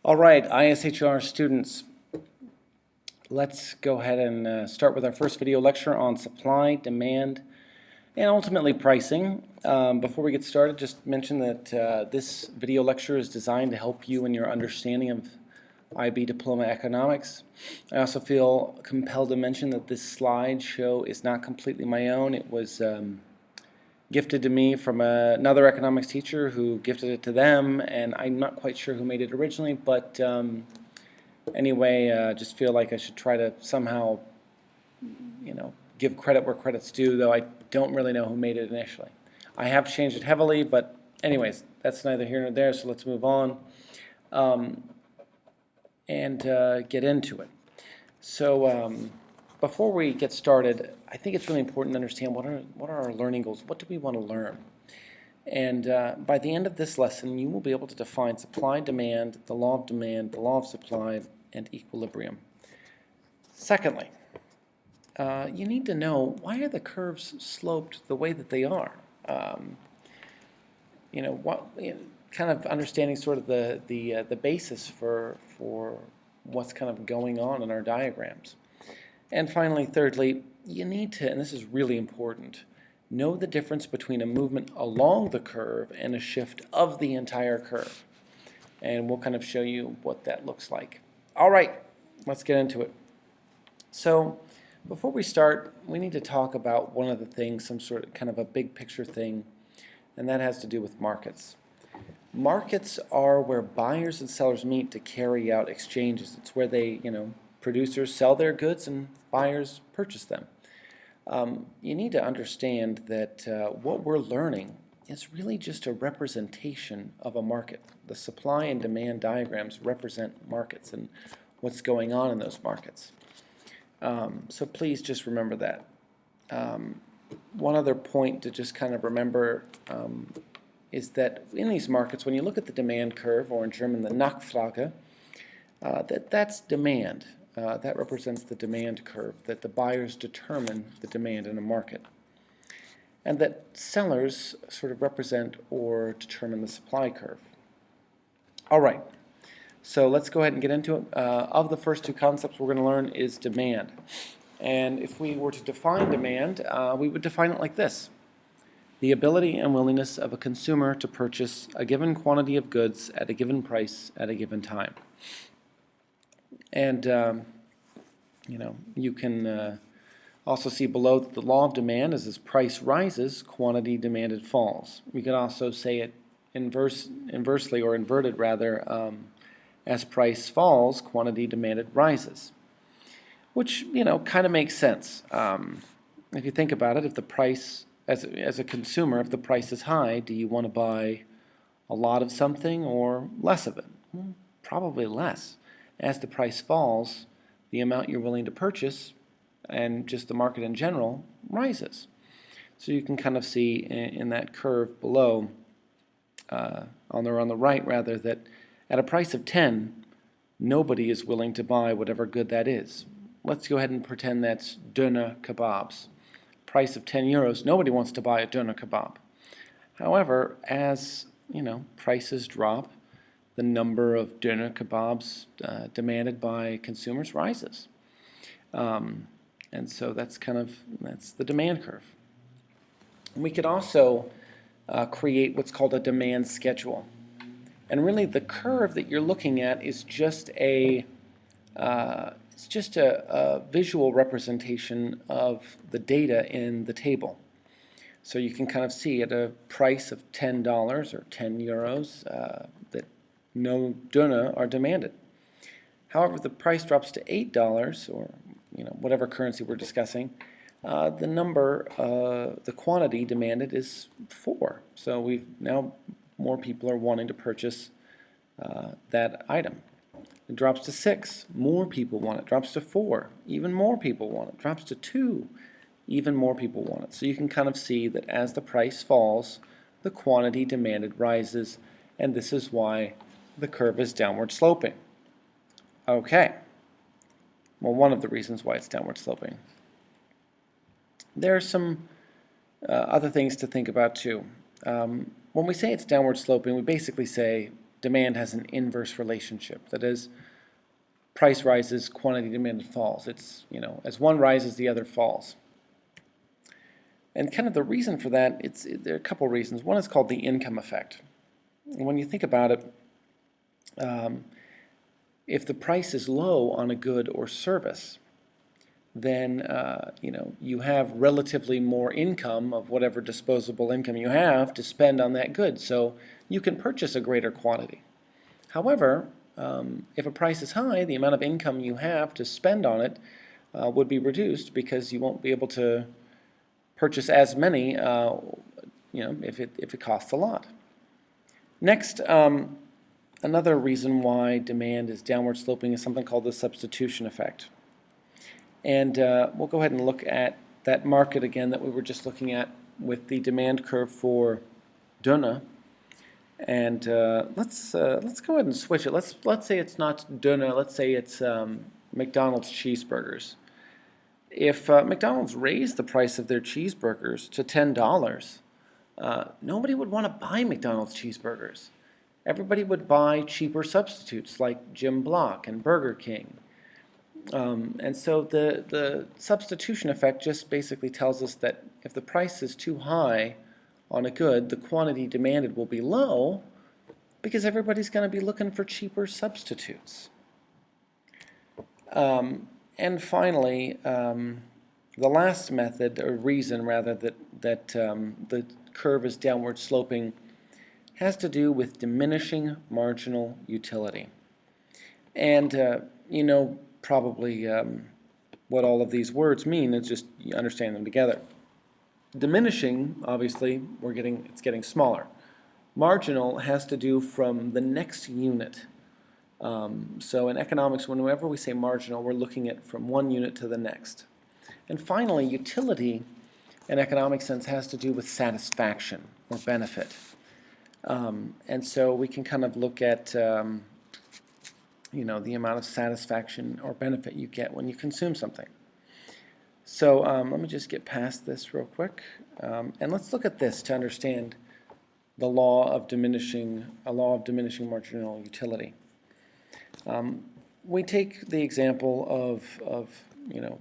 All right, ISHR students, let's go ahead and start with our first video lecture on supply, demand, and ultimately pricing. Before we get started, just mention that this video lecture is designed to help you in your understanding of IB Diploma Economics. I also feel compelled to mention that this slideshow is not completely my own. It was gifted to me from another economics teacher who gifted it to them, and I'm not quite sure who made it originally, but anyway, just feel like I should try to somehow, give credit where credit's due, though I don't really know who made it initially. I have changed it heavily, but anyways, that's neither here nor there, so let's move on and get into it. So before we get started, I think it's really important to understand what are our learning goals. What do we want to learn? And by the end of this lesson, you will be able to define supply, demand, the law of demand, the law of supply, and equilibrium. Secondly, you need to know, why are the curves sloped the way that they are? Kind of understanding sort of the basis for what's kind of going on in our diagrams. And finally, thirdly, you need to, and this is really important, know the difference between a movement along the curve and a shift of the entire curve. And we'll kind of show you what that looks like. All right, let's get into it. So before we start, we need to talk about one of the things, some sort of kind of a big picture thing, and that has to do with markets. Markets are where buyers and sellers meet to carry out exchanges. It's where they, producers sell their goods and buyers purchase them. You need to understand that what we're learning is really just a representation of a market. The supply and demand diagrams represent markets and what's going on in those markets. So please just remember that. One other point to just kind of remember is that in these markets, when you look at the demand curve, or in German the Nachfrage, that's demand. That represents the demand curve, that the buyers determine the demand in a market. And that sellers sort of represent or determine the supply curve. All right, so let's go ahead and get into it. Of the first two concepts we're going to learn is demand. And if we were to define demand, we would define it like this: the ability and willingness of a consumer to purchase a given quantity of goods at a given price at a given time. And you can also see below that the law of demand is as price rises, quantity demanded falls. We could also say it inversely, or inverted rather, as price falls, quantity demanded rises. Which, kind of makes sense. If you think about it, if the price, as a consumer, if the price is high, do you want to buy a lot of something or less of it? Well, probably less. As the price falls, the amount you're willing to purchase, and just the market in general, rises. So you can kind of see in that curve below, on the right rather, that at a price of 10, nobody is willing to buy whatever good that is. Let's go ahead and pretend that's doner kebabs. Price of 10 euros, nobody wants to buy a doner kebab. However, as prices drop, the number of doner kebabs demanded by consumers rises. And so that's the demand curve. And we could also create what's called a demand schedule. And really the curve that you're looking at is just a visual representation of the data in the table. So you can kind of see at a price of $10 or 10 euros that no doner are demanded. However, if the price drops to $8, or whatever currency we're discussing, the quantity demanded is 4. So now more people are wanting to purchase that item. It drops to 6, more people want it. Drops to 4, even more people want it. Drops to 2, even more people want it. So you can kind of see that as the price falls, the quantity demanded rises, and this is why the curve is downward sloping. Okay. Well, one of the reasons why it's downward sloping. There are some other things to think about too. When we say it's downward sloping, we basically say demand has an inverse relationship. That is, price rises, quantity demanded falls. It's, as one rises, the other falls. And kind of the reason for that, there are a couple reasons. One is called the income effect. And when you think about it, if the price is low on a good or service, then you have relatively more income of whatever disposable income you have to spend on that good. So you can purchase a greater quantity. However, if a price is high, the amount of income you have to spend on it would be reduced because you won't be able to purchase as many, if it costs a lot. Next, another reason why demand is downward sloping is something called the substitution effect. And we'll go ahead and look at that market again that we were just looking at with the demand curve for Döner. And let's go ahead and switch it. Let's say it's not Döner. Let's say it's McDonald's cheeseburgers. If McDonald's raised the price of their cheeseburgers to $10, nobody would want to buy McDonald's cheeseburgers. Everybody would buy cheaper substitutes like Jim Block and Burger King. And so the substitution effect just basically tells us that if the price is too high on a good, the quantity demanded will be low because everybody's going to be looking for cheaper substitutes. And finally, the last method, or reason rather, that the curve is downward sloping has to do with diminishing marginal utility. And probably what all of these words mean, is just you understand them together. Diminishing, obviously, it's getting smaller. Marginal has to do from the next unit. So in economics, whenever we say marginal, we're looking at from one unit to the next. And finally, utility in economic sense has to do with satisfaction or benefit. And so we can kind of look at the amount of satisfaction or benefit you get when you consume something. So let me just get past this real quick. And let's look at this to understand a law of diminishing marginal utility. We take the example of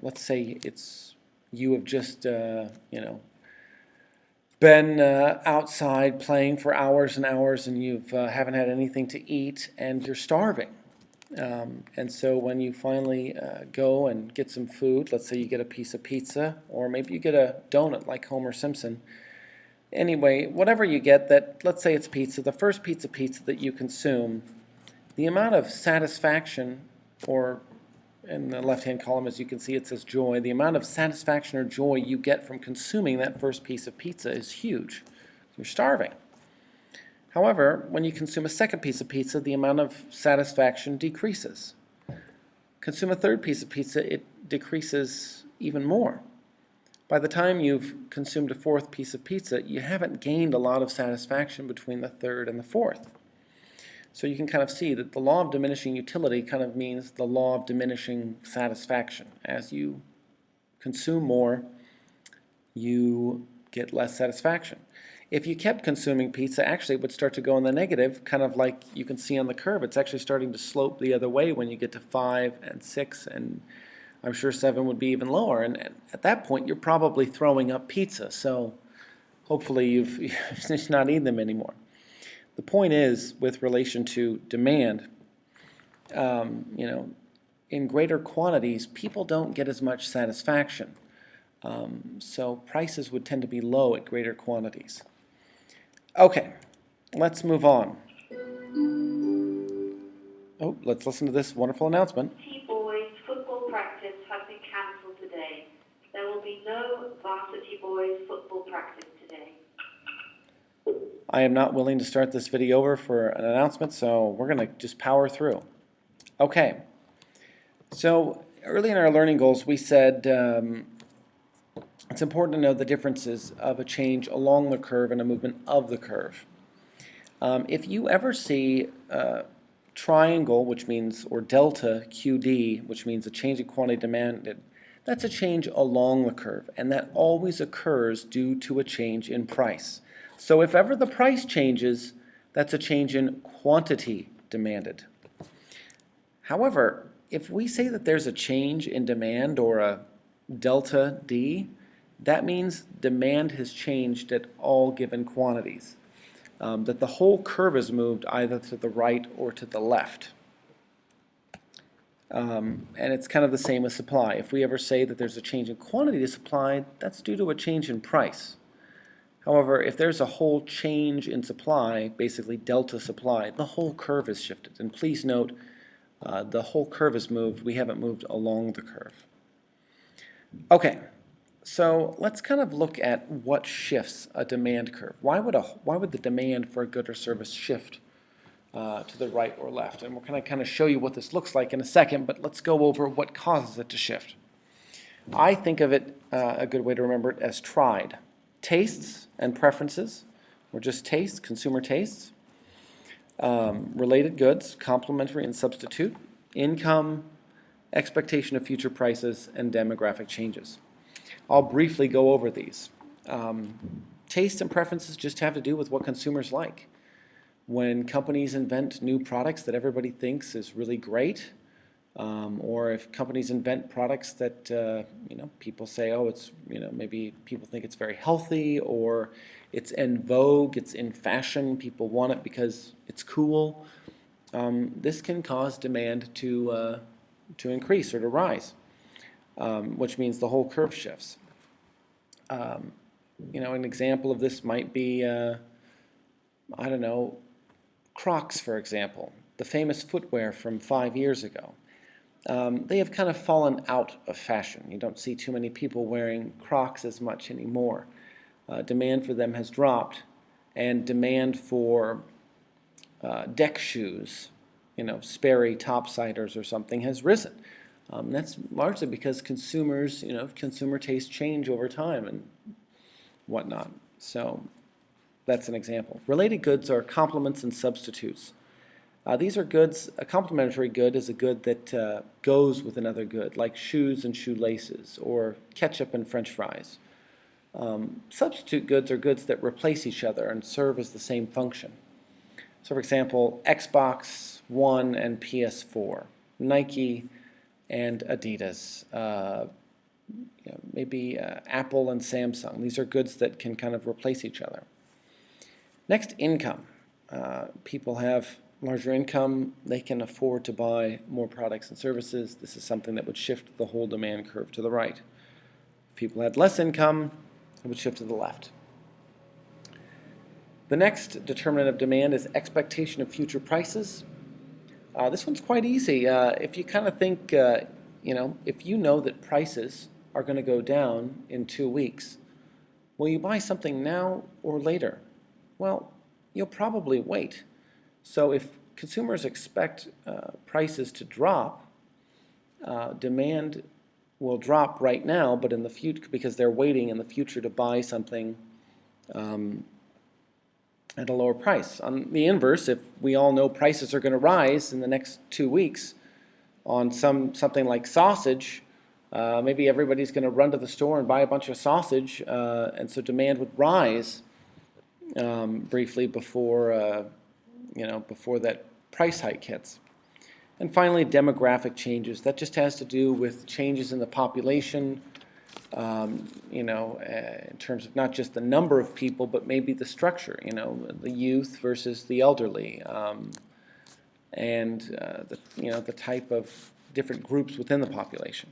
let's say you have just been outside playing for hours and hours, and you haven't had anything to eat, and you're starving. And so when you finally go and get some food, let's say you get a piece of pizza, or maybe you get a donut like Homer Simpson. Anyway, whatever you get, let's say it's pizza, the first piece of pizza that you consume, the amount of satisfaction, or in the left-hand column, as you can see, it says joy. The amount of satisfaction or joy you get from consuming that first piece of pizza is huge. You're starving. However, when you consume a second piece of pizza, the amount of satisfaction decreases. Consume a third piece of pizza, it decreases even more. By the time you've consumed a fourth piece of pizza, you haven't gained a lot of satisfaction between the third and the fourth. So you can kind of see that the law of diminishing utility kind of means the law of diminishing satisfaction. As you consume more, you get less satisfaction. If you kept consuming pizza, actually it would start to go in the negative, kind of like you can see on the curve. It's actually starting to slope the other way when you get to 5 and 6, and I'm sure 7 would be even lower. And at that point, you're probably throwing up pizza. So hopefully you've just not eaten them anymore. The point is, with relation to demand, in greater quantities, people don't get as much satisfaction. So prices would tend to be low at greater quantities. Okay, let's move on. Oh, let's listen to this wonderful announcement. Boys football practice has been cancelled today. There will be no varsity boys football practice today. I am not willing to start this video over for an announcement, so we're going to just power through. Okay, so early in our learning goals, we said it's important to know the differences of a change along the curve and a movement of the curve. If you ever see triangle, which means, or delta QD, which means a change in quantity demanded, that's a change along the curve, and that always occurs due to a change in price. So if ever the price changes, That's a change in quantity demanded. However, if we say that there's a change in demand or a delta D, that means demand has changed at all given quantities, that the whole curve has moved either to the right or to the left. And it's kind of the same with supply. If we ever say that there's a change in quantity to supply, that's due to a change in price. However, if there's a whole change in supply, basically delta supply, the whole curve has shifted. And please note, the whole curve has moved. We haven't moved along the curve. Okay, so let's kind of look at what shifts a demand curve. Why would the demand for a good or service shift to the right or left? And we're going to kind of show you what this looks like in a second, but let's go over what causes it to shift. I think of it, a good way to remember it, as tried. Tastes and preferences, or just tastes, consumer tastes. Related goods, complementary and substitute. Income, expectation of future prices, and demographic changes. I'll briefly go over these. Taste and preferences just have to do with what consumers like. When companies invent new products that everybody thinks is really great, or if companies invent products that people say, oh, it's maybe people think it's very healthy, or it's in vogue, it's in fashion, people want it because it's cool. This can cause demand to increase or to rise, which means the whole curve shifts. An example of this might be, Crocs, for example, the famous footwear from 5 years ago. They have kind of fallen out of fashion. You don't see too many people wearing Crocs as much anymore. Demand for them has dropped, and demand for deck shoes, Sperry topsiders or something, has risen. That's largely because consumer tastes change over time and whatnot. So that's an example. Related goods are complements and substitutes. These are goods. A complementary good is a good that goes with another good, like shoes and shoelaces, or ketchup and French fries. Substitute goods are goods that replace each other and serve as the same function. So, for example, Xbox One and PS4, Nike and Adidas, maybe Apple and Samsung. These are goods that can kind of replace each other. Next, income. People have larger income, they can afford to buy more products and services. This is something that would shift the whole demand curve to the right. If people had less income, it would shift to the left. The next determinant of demand is expectation of future prices. This one's quite easy. If you kind of think, if you know that prices are going to go down in 2 weeks, will you buy something now or later? Well, you'll probably wait. So if consumers expect prices to drop, demand will drop right now, but in the future, because they're waiting in the future to buy something at a lower price. On the inverse, if we all know prices are going to rise in the next 2 weeks on something like sausage, maybe everybody's going to run to the store and buy a bunch of sausage, and so demand would rise briefly before that price hike hits. And finally, demographic changes. That just has to do with changes in the population, in terms of not just the number of people, but maybe the structure, the youth versus the elderly, and the type of different groups within the population.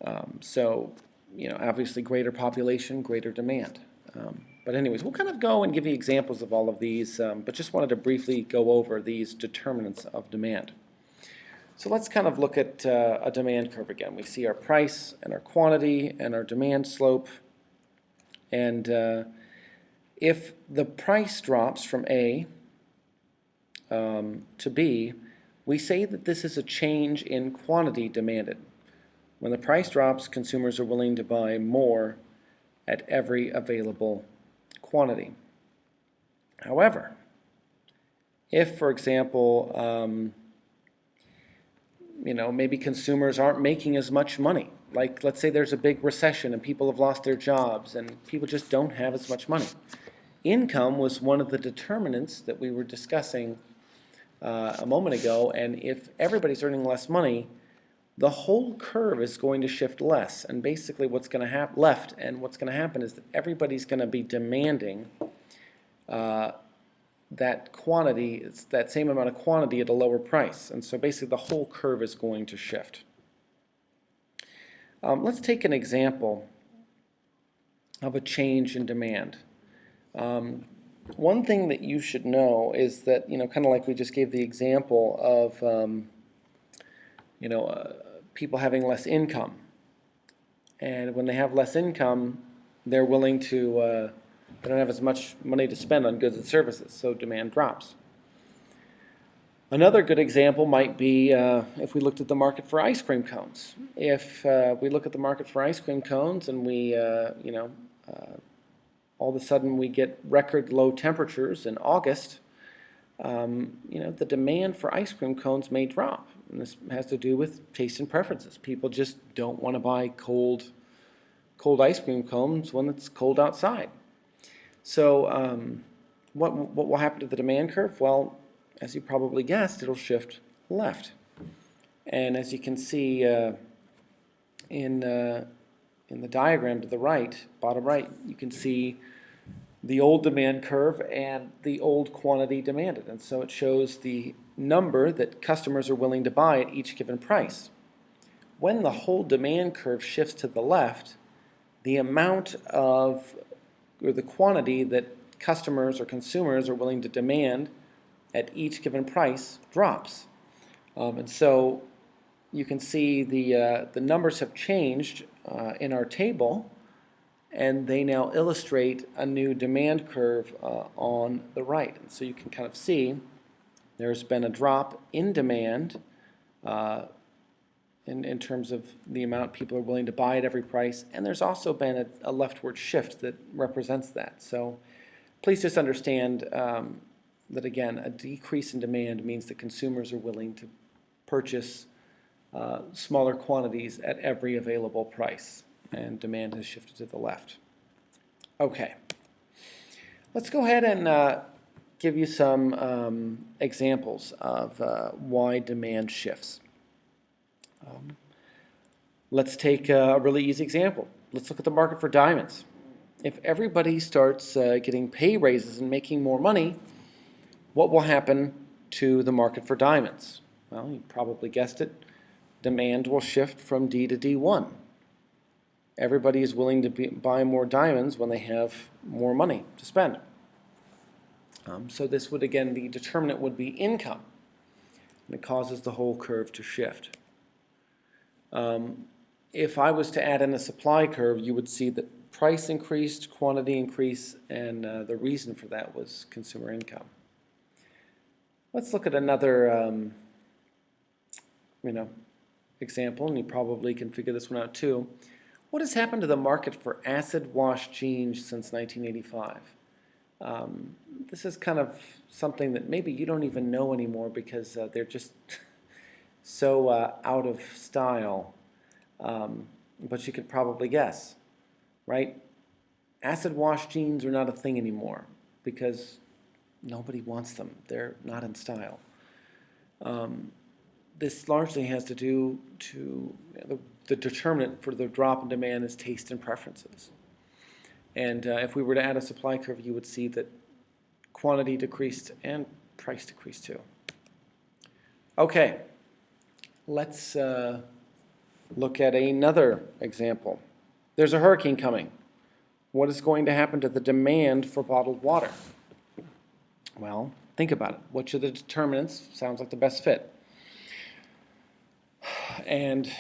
Obviously greater population, greater demand. But anyways, we'll kind of go and give you examples of all of these, but just wanted to briefly go over these determinants of demand. So let's kind of look at a demand curve again. We see our price and our quantity and our demand slope. And if the price drops from A to B, we say that this is a change in quantity demanded. When the price drops, consumers are willing to buy more at every available quantity. However, if, for example, maybe consumers aren't making as much money, like let's say there's a big recession and people have lost their jobs and people just don't have as much money. income was one of the determinants that we were discussing a moment ago, and if everybody's earning less money, the whole curve is going to shift less, and basically what's going to happen left, and what's going to happen is that everybody's going to be demanding that quantity, that same amount of quantity at a lower price, and so basically the whole curve is going to shift. Let's take an example of a change in demand. One thing that you should know is that, kind of like we just gave the example of, people having less income. And when they have less income, they're willing to, they don't have as much money to spend on goods and services, so demand drops. Another good example might be if we looked at the market for ice cream cones. If we look at the market for ice cream cones and we, all of a sudden we get record low temperatures in August, the demand for ice cream cones may drop. And this has to do with taste and preferences. People just don't want to buy cold ice cream cones when it's cold outside. So what will happen to the demand curve? Well, as you probably guessed, it'll shift left. And as you can see in the diagram to the right, bottom right, you can see the old demand curve and the old quantity demanded. And so it shows the number that customers are willing to buy at each given price. When the whole demand curve shifts to the left, the amount of, or the quantity that customers or consumers are willing to demand at each given price drops. And so you can see the numbers have changed in our table, and they now illustrate a new demand curve on the right. And so you can kind of see there's been a drop in demand in terms of the amount people are willing to buy at every price, and there's also been a leftward shift that represents that. So please just understand that, again, a decrease in demand means that consumers are willing to purchase smaller quantities at every available price, and demand has shifted to the left. Okay, let's go ahead and give you some examples of why demand shifts. Let's take a really easy example. Let's look at the market for diamonds. If everybody starts getting pay raises and making more money, what will happen to the market for diamonds? Well, you probably guessed it. Demand will shift from D to D1. Everybody is willing to buy more diamonds when they have more money to spend. So this would, again, the determinant would be income. And it causes the whole curve to shift. If I was to add in a supply curve, you would see that price increased, quantity increased, and the reason for that was consumer income. Let's look at another example, and you probably can figure this one out too. What has happened to the market for acid wash jeans since 1985? This is kind of something that maybe you don't even know anymore because they're just so out of style. But you could probably guess, right? Acid wash jeans are not a thing anymore because nobody wants them. They're not in style. This largely has to do to the determinant for the drop in demand is taste and preferences. And if we were to add a supply curve, you would see that quantity decreased and price decreased too. Okay, let's look at another example. There's a hurricane coming. What is going to happen to the demand for bottled water? Well, think about it. Which of the determinants sounds like the best fit? And,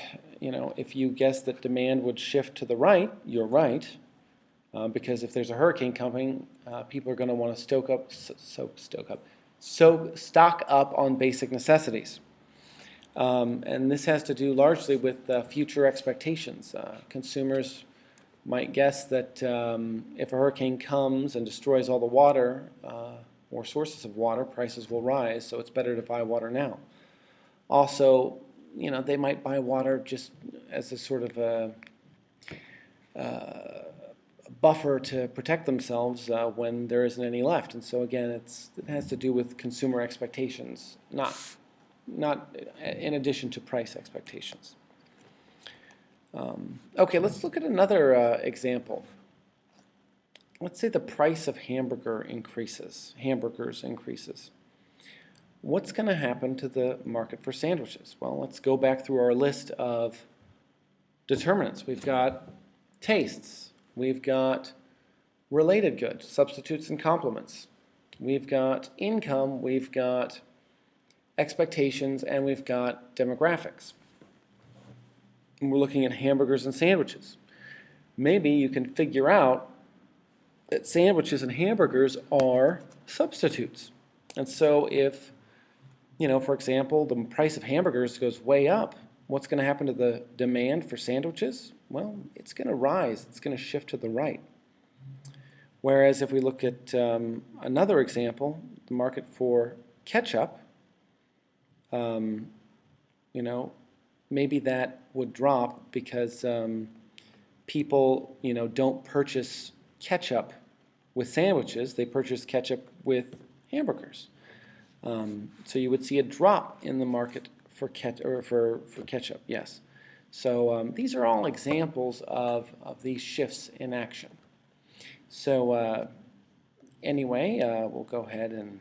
if you guess that demand would shift to the right, you're right. Because if there's a hurricane coming, people are going to want to stock up on basic necessities. And this has to do largely with future expectations. Consumers might guess that if a hurricane comes and destroys all the water or sources of water, prices will rise, so it's better to buy water now. Also, they might buy water just as a sort of a buffer to protect themselves when there isn't any left. And so again, it has to do with consumer expectations, not in addition to price expectations. Okay, let's look at another example. Let's say the price of hamburgers increases. What's going to happen to the market for sandwiches? Well, let's go back through our list of determinants. We've got tastes. We've got related goods, substitutes and complements. We've got income. We've got expectations, and we've got demographics. And we're looking at hamburgers and sandwiches. Maybe you can figure out that sandwiches and hamburgers are substitutes. And so if, for example, the price of hamburgers goes way up, what's going to happen to the demand for sandwiches? Well, it's going to rise. It's going to shift to the right. Whereas if we look at another example, the market for ketchup, maybe that would drop because people, don't purchase ketchup with sandwiches. They purchase ketchup with hamburgers. So you would see a drop in the market for ketchup, yes. So these are all examples of these shifts in action. So anyway, we'll go ahead and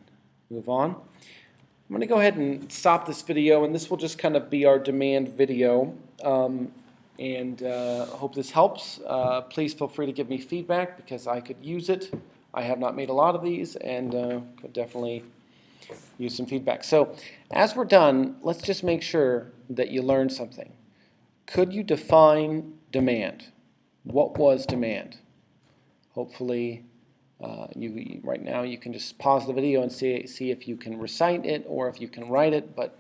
move on. I'm going to go ahead and stop this video, and this will just kind of be our demand video. And I hope this helps. Please feel free to give me feedback because I could use it. I have not made a lot of these and could definitely use some feedback. So as we're done, let's just make sure that you learned something. Could you define demand? What was demand? Hopefully, right now you can just pause the video and see if you can recite it or if you can write it, but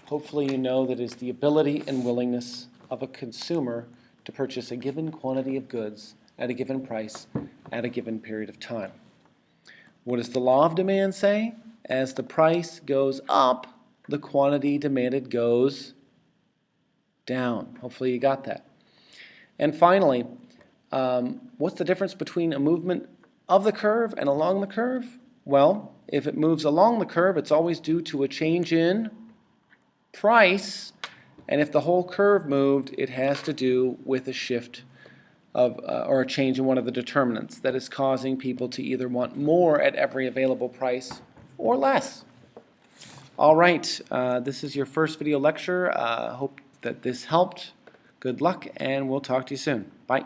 hopefully you know that it's the ability and willingness of a consumer to purchase a given quantity of goods at a given price at a given period of time. What does the law of demand say? As the price goes up, the quantity demanded goes down. Hopefully you got that. And finally, what's the difference between a movement of the curve and along the curve? Well, if it moves along the curve, it's always due to a change in price. And if the whole curve moved, it has to do with a shift of or a change in one of the determinants that is causing people to either want more at every available price or less. All right, this is your first video lecture. Hope that this helped. Good luck, and we'll talk to you soon. Bye.